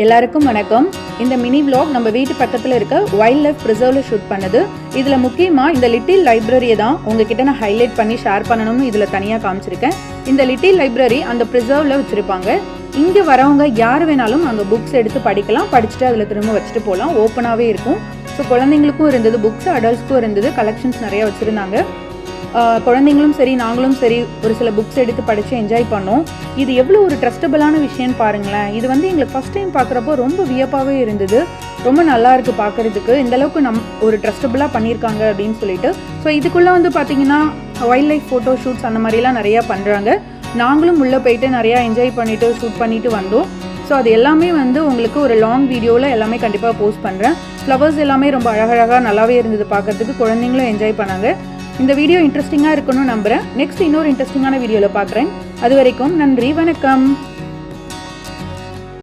எல்லாருக்கும் வணக்கம். இந்த மினி vlog நம்ம வீட்டு பக்கத்தில் இருக்க வைல்ட் லைஃப் ப்ரிசர்வ்ல ஷூட் பண்ணது. இதில் முக்கியமாக இந்த லிட்டில் லைப்ரரியை தான் உங்ககிட்ட நான் ஹைலைட் பண்ணி ஷேர் பண்ணணும்னு இதில் தனியாக காமிச்சிருக்கேன். இந்த லிட்டில் லைப்ரரி அந்த ப்ரிசர்வ்ல வச்சுருப்பாங்க. இங்கே வரவங்க யார் வேணாலும் அங்கே புக்ஸ் எடுத்து படிக்கலாம், படிச்சுட்டு அதில் திரும்ப வச்சுட்டு போகலாம். ஓப்பனாகவே இருக்கும். ஸோ குழந்தைங்களுக்கும் இருந்தது புக்ஸ், அடல்ட்ஸ்க்கும் இருந்தது. கலெக்ஷன்ஸ் நிறையா வச்சுருந்தாங்க. குழந்தைங்களும் சரி நாங்களும் சரி ஒரு சில புக்ஸ் எடுத்து படித்து என்ஜாய் பண்ணோம். இது எவ்வளோ ஒரு ட்ரஸ்டபிளான விஷயம்னு பாருங்களேன். இது எங்களுக்கு ஃபஸ்ட் டைம் பார்க்குறப்போ ரொம்ப வியப்பாகவே இருந்தது. ரொம்ப நல்லா இருக்குது பார்க்குறதுக்கு, இந்தளவுக்கு ஒரு ட்ரஸ்டபுளாக பண்ணியிருக்காங்க அப்படின்னு சொல்லிட்டு. ஸோ இதுக்குள்ளே பார்த்தீங்கன்னா வைல்ட் லைஃப் ஃபோட்டோ ஷூட்ஸ் அந்த மாதிரிலாம் நிறையா பண்ணுறாங்க. நாங்களும் உள்ளே போயிட்டு நிறையா என்ஜாய் பண்ணிவிட்டு ஷூட் பண்ணிவிட்டு வந்தோம். ஸோ அது எல்லாமே உங்களுக்கு ஒரு லாங் வீடியோவில் எல்லாமே கண்டிப்பாக போஸ்ட் பண்ணுறேன். ஃப்ளவர்ஸ் எல்லாமே ரொம்ப அழகழகாக நல்லாவே இருந்தது பார்க்குறதுக்கு. குழந்தைங்களும் என்ஜாய் பண்ணாங்க. இந்த வீடியோ இன்ட்ரெஸ்டிங்காக இருக்குன்னு நம்புகிறேன். நெக்ஸ்ட் இன்னொரு இன்ட்ரெஸ்டிங்கான வீடியோவில் பார்க்குறேன். அது வரைக்கும் நன்றி, வணக்கம்.